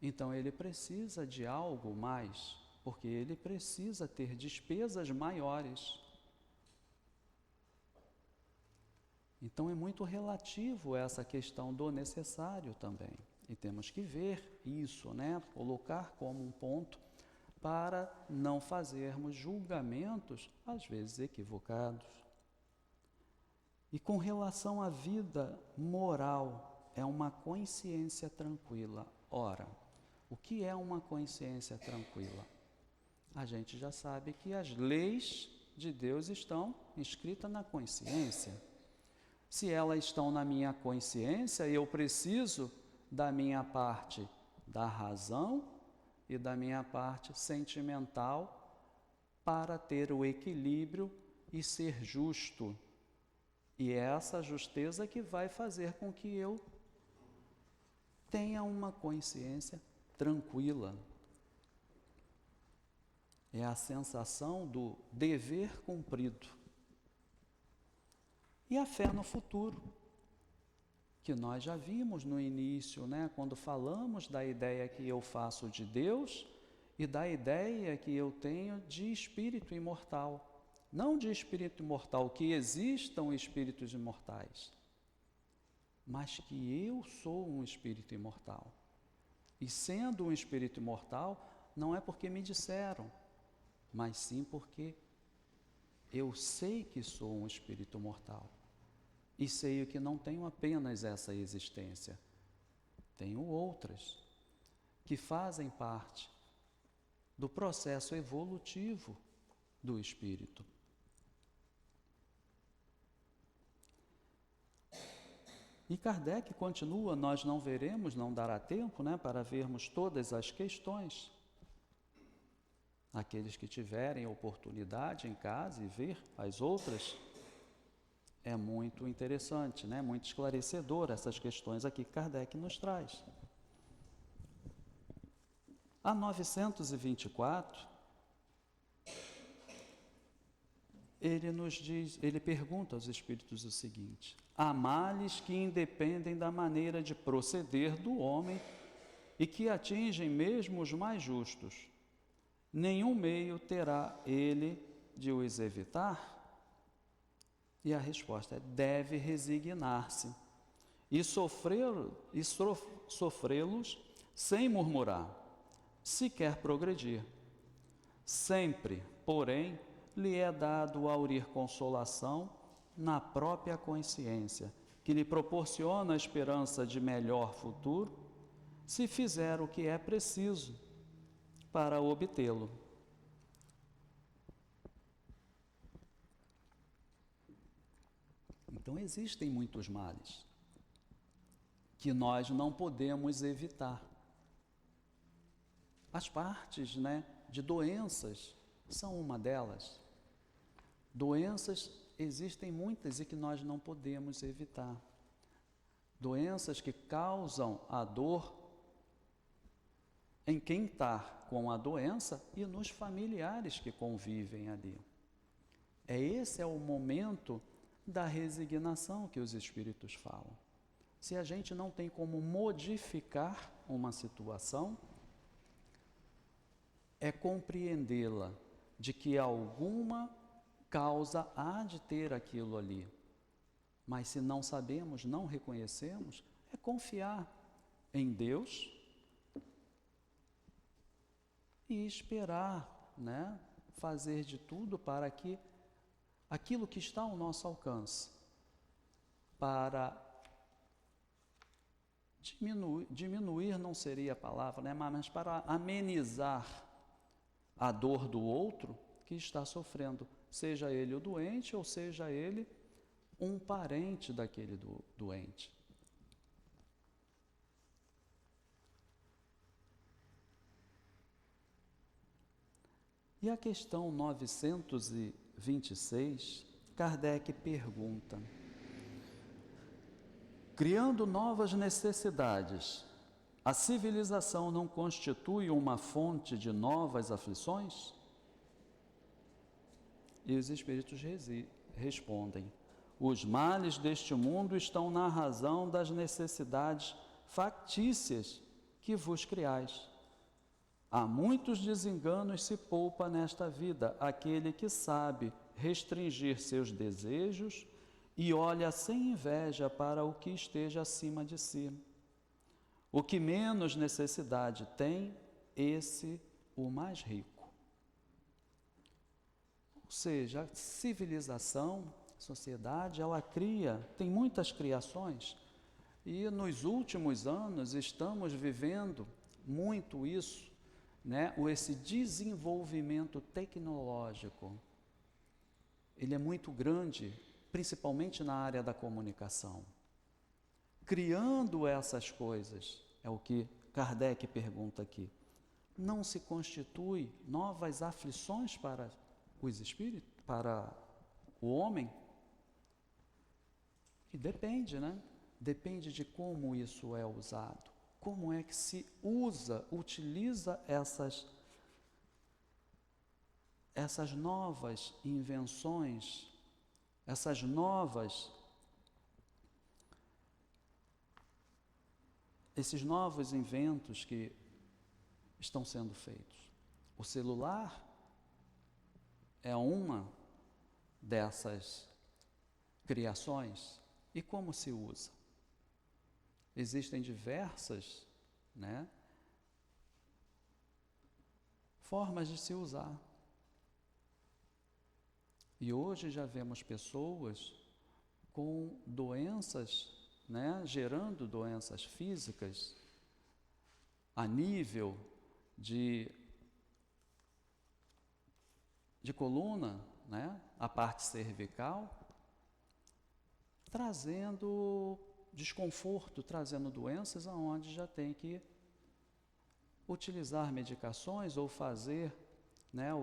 Então ele precisa de algo mais, porque ele precisa ter despesas maiores. Então é muito relativo essa questão do necessário também. E temos que ver isso, né? Colocar como um ponto para não fazermos julgamentos, às vezes equivocados. E com relação à vida moral, é uma consciência tranquila. Ora, o que é uma consciência tranquila? A gente já sabe que as leis de Deus estão inscritas na consciência. Se elas estão na minha consciência, eu preciso da minha parte da razão e da minha parte sentimental para ter o equilíbrio e ser justo. E é essa justeza que vai fazer com que eu tenha uma consciência tranquila. É a sensação do dever cumprido. E a fé no futuro, que nós já vimos no início, né, quando falamos da ideia que eu faço de Deus e da ideia que eu tenho de espírito imortal. Não de espírito imortal, que existam espíritos imortais, mas que eu sou um espírito imortal. E sendo um espírito imortal, não é porque me disseram, mas sim porque eu sei que sou um espírito mortal. E sei que não tenho apenas essa existência, tenho outras que fazem parte do processo evolutivo do espírito. E Kardec continua, nós não veremos, não dará tempo, né, para vermos todas as questões. Aqueles que tiverem oportunidade em casa e ver as outras, é muito interessante, né, muito esclarecedor essas questões aqui que Kardec nos traz. A 924, ele nos diz, ele pergunta aos espíritos o seguinte: há males que independem da maneira de proceder do homem e que atingem mesmo os mais justos. nenhum meio terá ele de os evitar? E a resposta é: deve resignar-se e sofrê-los sem murmurar, se quer progredir. Sempre, porém, lhe é dado aurir consolação na própria consciência, que lhe proporciona a esperança de melhor futuro, se fizer o que é preciso para obtê-lo. Então, existem muitos males que nós não podemos evitar. As partes, de doenças são uma delas. Doenças existem muitas e que nós não podemos evitar. Doenças que causam a dor em quem está com a doença e nos familiares que convivem ali. Esse é o momento da resignação que os Espíritos falam. Se a gente não tem como modificar uma situação, é compreendê-la de que alguma causa há de ter aquilo ali. Mas se não sabemos, não reconhecemos, é confiar em Deus e esperar, fazer de tudo para que aquilo que está ao nosso alcance, para diminuir não seria a palavra, mas para amenizar a dor do outro que está sofrendo, seja ele o doente ou seja ele um parente daquele doente. E a questão 926, Kardec pergunta: criando novas necessidades, a civilização não constitui uma fonte de novas aflições? E os Espíritos respondem: os males deste mundo estão na razão das necessidades factícias que vos criais. Há muitos desenganos se poupa nesta vida aquele que sabe restringir seus desejos e olha sem inveja para o que esteja acima de si. O que menos necessidade tem, esse o mais rico. Ou seja, a civilização, a sociedade, ela tem muitas criações, e nos últimos anos estamos vivendo muito isso, esse desenvolvimento tecnológico. Ele é muito grande, principalmente na área da comunicação. Criando essas coisas, é o que Kardec pergunta aqui, não se constitui novas aflições para os espíritos, para o homem? E depende, Depende de como isso é usado. Como é que se utiliza essas novas invenções, esses novos inventos que estão sendo feitos. O celular é uma dessas criações. E como se usa? Existem diversas, formas de se usar. E hoje já vemos pessoas com doenças, gerando doenças físicas a nível de coluna, a parte cervical, trazendo desconforto, trazendo doenças aonde já tem que utilizar medicações ou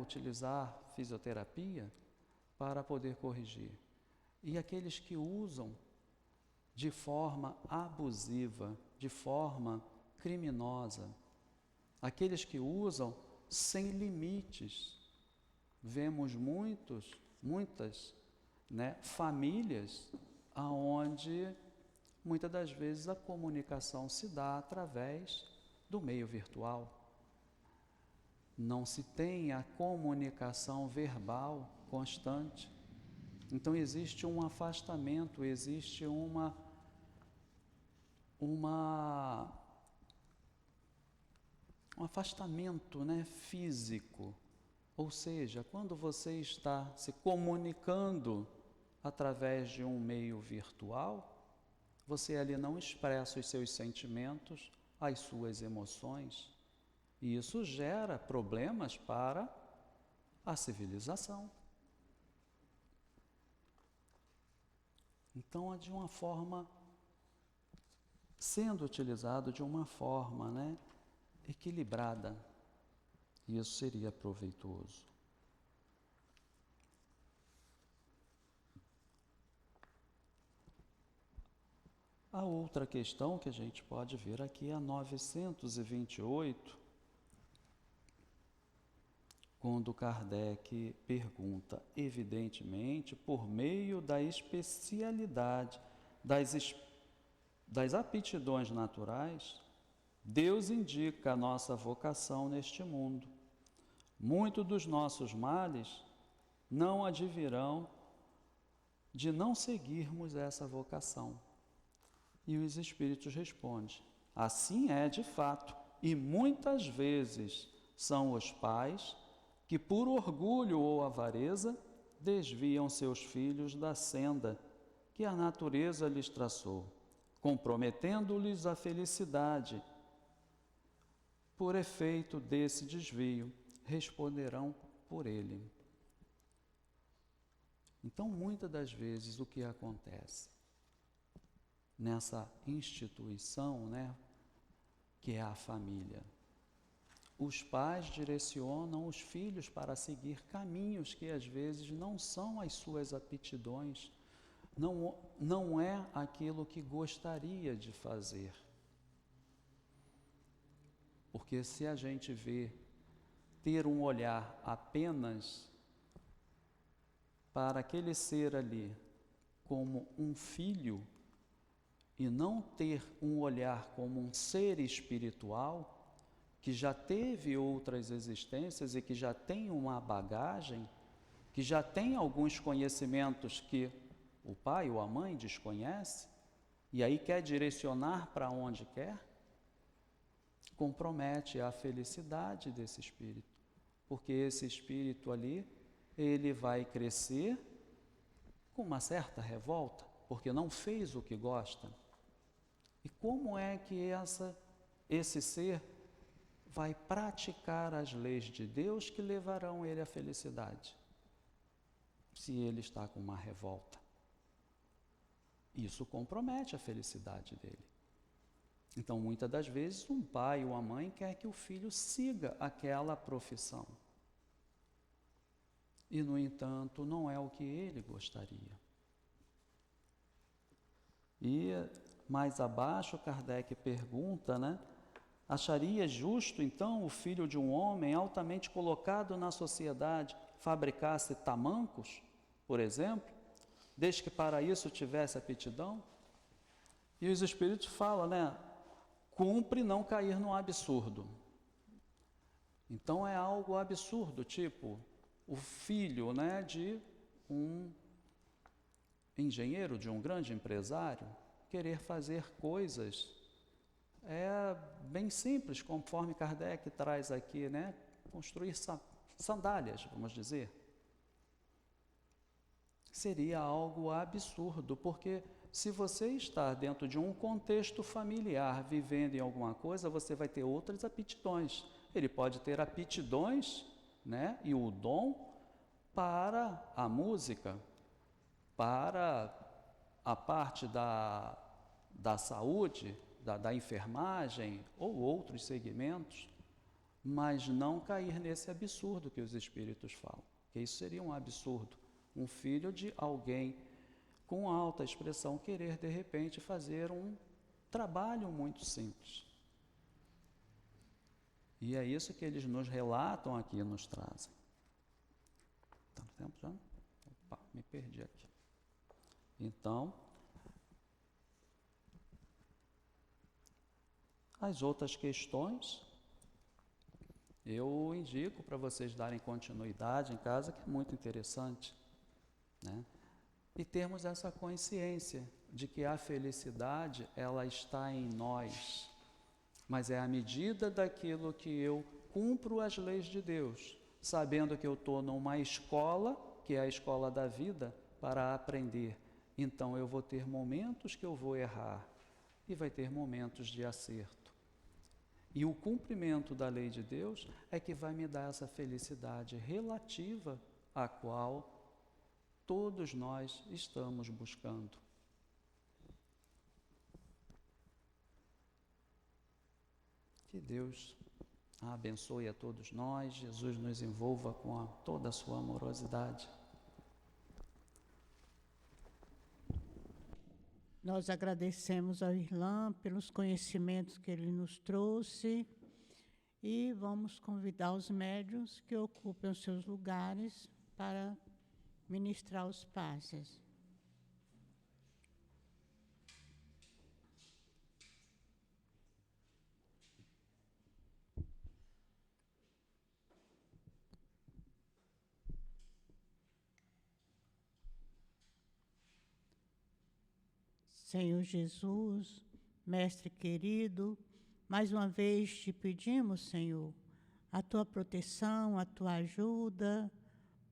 utilizar fisioterapia para poder corrigir. E aqueles que usam de forma abusiva, de forma criminosa, aqueles que usam sem limites. Vemos muitas famílias aonde muitas das vezes a comunicação se dá através do meio virtual. não se tem a comunicação verbal constante. Então existe um afastamento, existe um afastamento, né, físico. Ou seja, quando você está se comunicando através de um meio virtual, você ali não expressa os seus sentimentos, as suas emoções, e isso gera problemas para a civilização. Então, é de uma forma, sendo utilizado de uma forma, né, equilibrada, isso seria proveitoso. A outra questão que a gente pode ver aqui é a 928, quando Kardec pergunta, evidentemente, por meio da especialidade das aptidões naturais, Deus indica a nossa vocação neste mundo. Muitos dos nossos males não advirão de não seguirmos essa vocação. E os espíritos respondem, assim é de fato, e muitas vezes são os pais que, por orgulho ou avareza, desviam seus filhos da senda que a natureza lhes traçou, comprometendo-lhes a felicidade. Por efeito desse desvio, responderão por ele. Então, muitas das vezes, o que acontece nessa instituição, né, que é a família? Os pais direcionam os filhos para seguir caminhos que às vezes não são as suas aptidões, não é aquilo que gostaria de fazer. Porque se a gente vê ter um olhar apenas para aquele ser ali como um filho, e não ter um olhar como um ser espiritual, que já teve outras existências e que já tem uma bagagem, que já tem alguns conhecimentos que o pai ou a mãe desconhece, e aí quer direcionar para onde quer, compromete a felicidade desse espírito, porque esse espírito ali, ele vai crescer com uma certa revolta, porque não fez o que gosta. E como é que esse ser vai praticar as leis de Deus que levarão ele à felicidade, se ele está com uma revolta? Isso compromete a felicidade dele. Então, muitas das vezes, um pai ou a mãe quer que o filho siga aquela profissão. E, no entanto, não é o que ele gostaria. E mais abaixo, Kardec pergunta, né? Acharia justo, então, o filho de um homem altamente colocado na sociedade fabricasse tamancos, por exemplo, desde que para isso tivesse aptidão? E os espíritos falam, né? Cumpre não cair no absurdo. Então é algo absurdo, tipo, o filho, né, de um engenheiro, de um grande empresário, querer fazer coisas bem simples, conforme Kardec traz aqui, né? Construir sandálias, vamos dizer. Seria algo absurdo, porque se você está dentro de um contexto familiar, vivendo em alguma coisa, você vai ter outras aptidões. Ele pode ter aptidões, né, e o dom para a música, para a parte da saúde, da enfermagem ou outros segmentos, mas não cair nesse absurdo que os espíritos falam, que isso seria um absurdo. Um filho de alguém com alta expressão querer, de repente, fazer um trabalho muito simples. E é isso que eles nos relatam aqui, nos trazem. Está no tempo já? Opa, me perdi aqui. Então, as outras questões Eu indico para vocês darem continuidade em casa, que é muito interessante, né? E termos essa consciência de que a felicidade, ela está em nós, mas é à medida daquilo que eu cumpro as leis de Deus, sabendo que eu estou numa escola, que é a escola da vida, para aprender. Então eu vou ter momentos que eu vou errar e vai ter momentos de acerto. E o cumprimento da lei de Deus é que vai me dar essa felicidade relativa à qual todos nós estamos buscando. Que Deus abençoe a todos nós, Jesus nos envolva com toda a sua amorosidade. Nós agradecemos ao Irlan pelos conhecimentos que ele nos trouxe e vamos convidar os médiuns que ocupem os seus lugares para ministrar os passes. Senhor Jesus, Mestre querido, mais uma vez te pedimos, Senhor, a tua proteção, a tua ajuda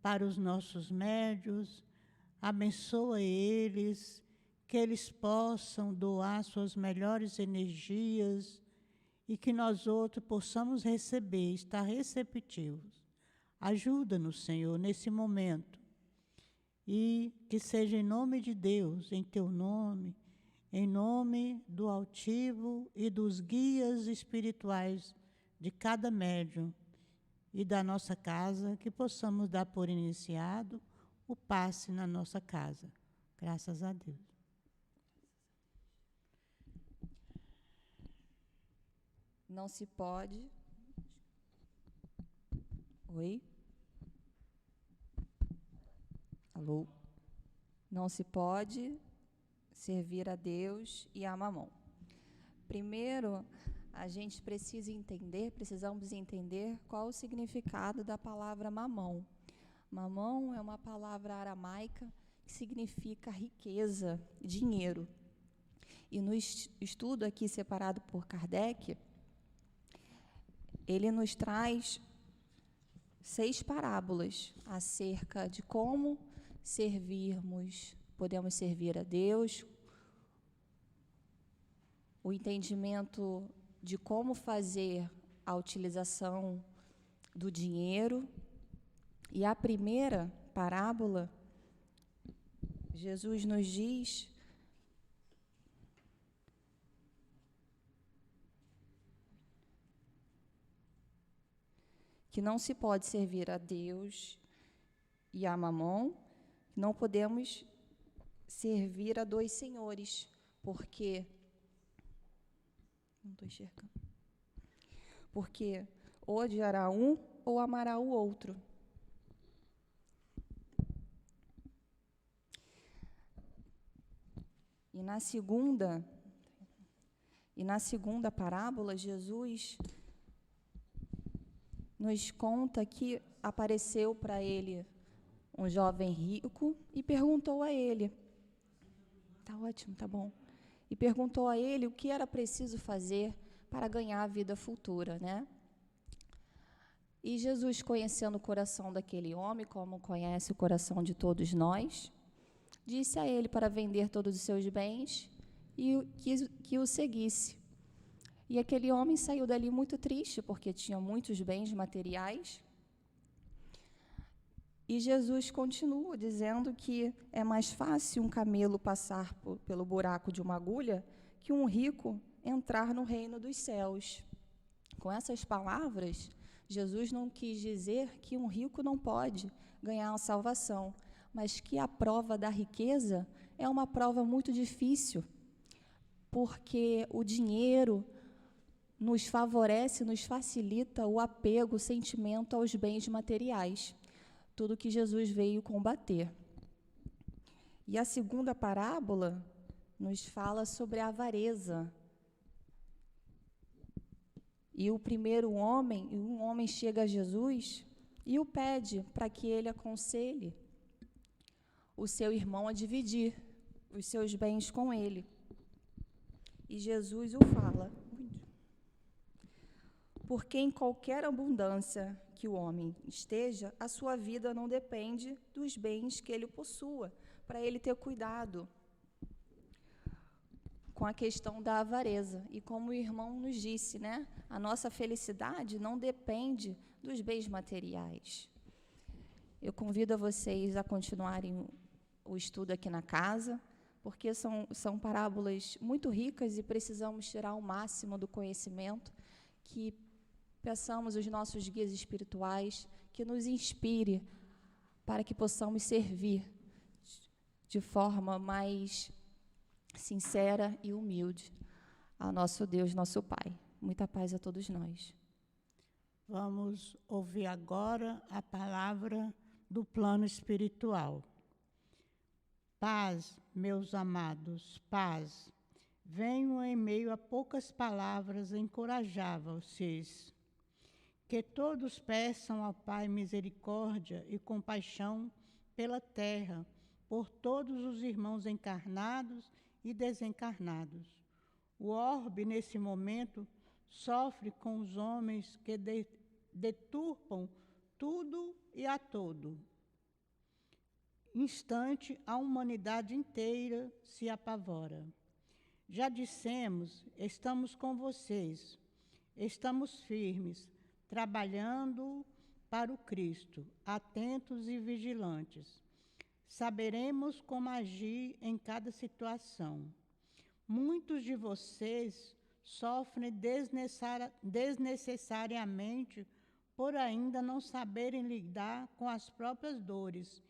para os nossos médiuns. Abençoa eles, que eles possam doar suas melhores energias e que nós outros possamos receber, estar receptivos. Ajuda-nos, Senhor, nesse momento. E que seja em nome de Deus, em teu nome, em nome do altivo e dos guias espirituais de cada médium e da nossa casa, que possamos dar por iniciado o passe na nossa casa. Graças a Deus. Não se pode. Oi? Alô? Não se pode servir a Deus e a Mamon. Primeiro, a gente precisamos entender qual o significado da palavra mamão. Mamão é uma palavra aramaica que significa riqueza, dinheiro. E no estudo aqui separado por Kardec, ele nos traz 6 parábolas acerca de como podemos servir a Deus, o entendimento de como fazer a utilização do dinheiro. E a primeira parábola, Jesus nos diz que não se pode servir a Deus e a Mamon, não podemos servir a 2 senhores, porque não estou enxergando. Porque ou odiará um ou amará o outro. E na segunda parábola, Jesus nos conta que apareceu para ele um jovem rico e perguntou a ele, tá ótimo, tá bom, e perguntou a ele o que era preciso fazer para ganhar a vida futura, né? E Jesus, conhecendo o coração daquele homem, como conhece o coração de todos nós, disse a ele para vender todos os seus bens e que o seguisse. E aquele homem saiu dali muito triste, porque tinha muitos bens materiais. E Jesus continua dizendo que é mais fácil um camelo passar pelo buraco de uma agulha que um rico entrar no reino dos céus. Com essas palavras, Jesus não quis dizer que um rico não pode ganhar a salvação, mas que a prova da riqueza é uma prova muito difícil, porque o dinheiro nos favorece, nos facilita o apego, o sentimento aos bens materiais, tudo que Jesus veio combater. E a segunda parábola nos fala sobre a avareza. E um homem chega a Jesus e o pede para que ele aconselhe o seu irmão a dividir os seus bens com ele. E Jesus o fala: porque em qualquer abundância que o homem esteja, a sua vida não depende dos bens que ele possua, para ele ter cuidado com a questão da avareza. E como o irmão nos disse, né, a nossa felicidade não depende dos bens materiais. Eu convido a vocês a continuarem o estudo aqui na casa, porque são parábolas muito ricas e precisamos tirar o máximo do conhecimento, que peçamos os nossos guias espirituais que nos inspire para que possamos servir de forma mais sincera e humilde ao nosso Deus, nosso Pai. Muita paz a todos nós. Vamos ouvir agora a palavra do plano espiritual. Paz, meus amados, paz. Venho em meio a poucas palavras encorajar vocês. Que todos peçam ao Pai misericórdia e compaixão pela terra, por todos os irmãos encarnados e desencarnados. O orbe, nesse momento, sofre com os homens que deturpam tudo e a todo. Instante, a humanidade inteira se apavora. Já dissemos, estamos com vocês, estamos firmes, trabalhando para o Cristo, atentos e vigilantes. Saberemos como agir em cada situação. Muitos de vocês sofrem desnecessariamente por ainda não saberem lidar com as próprias dores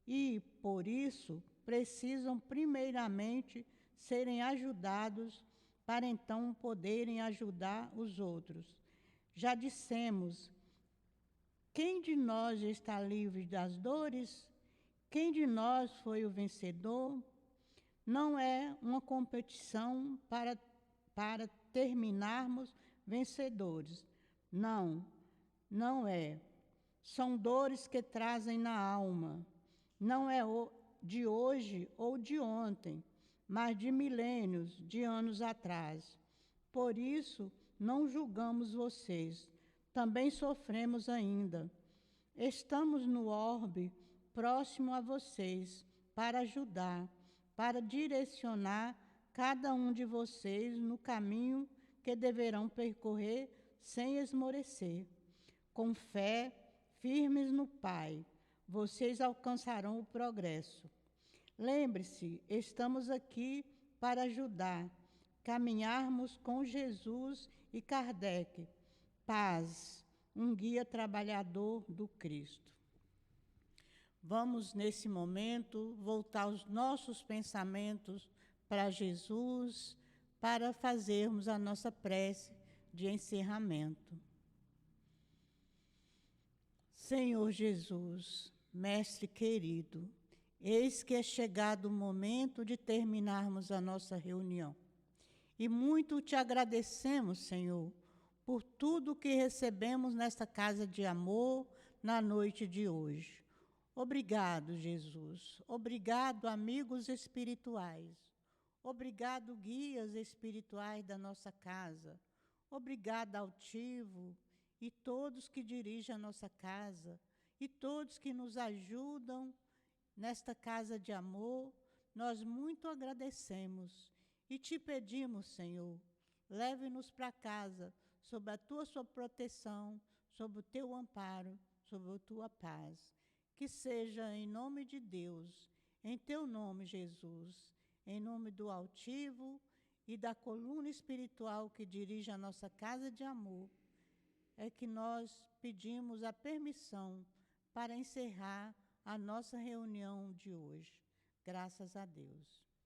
e, por isso, precisam primeiramente serem ajudados para então poderem ajudar os outros. Já dissemos, quem de nós está livre das dores? Quem de nós foi o vencedor? Não é uma competição para terminarmos vencedores. Não é. São dores que trazem na alma. Não é de hoje ou de ontem, mas de milênios, de anos atrás. Por isso, não julgamos vocês. Também sofremos ainda. Estamos no orbe próximo a vocês para ajudar, para direcionar cada um de vocês no caminho que deverão percorrer sem esmorecer. Com fé, firmes no Pai, vocês alcançarão o progresso. Lembre-se, estamos aqui para ajudar, caminharmos com Jesus e Kardec. Paz, um guia trabalhador do Cristo. Vamos, nesse momento, voltar os nossos pensamentos para Jesus, para fazermos a nossa prece de encerramento. Senhor Jesus, Mestre querido, eis que é chegado o momento de terminarmos a nossa reunião. E muito te agradecemos, Senhor, por tudo que recebemos nesta casa de amor na noite de hoje. Obrigado, Jesus. Obrigado, amigos espirituais. Obrigado, guias espirituais da nossa casa. Obrigado, altivo, e todos que dirigem a nossa casa, e todos que nos ajudam nesta casa de amor. Nós muito agradecemos e te pedimos, Senhor, leve-nos para casa, sob a sua proteção, sob o teu amparo, sob a tua paz. Que seja em nome de Deus, em teu nome, Jesus, em nome do altivo e da coluna espiritual que dirige a nossa casa de amor, é que nós pedimos a permissão para encerrar a nossa reunião de hoje. Graças a Deus.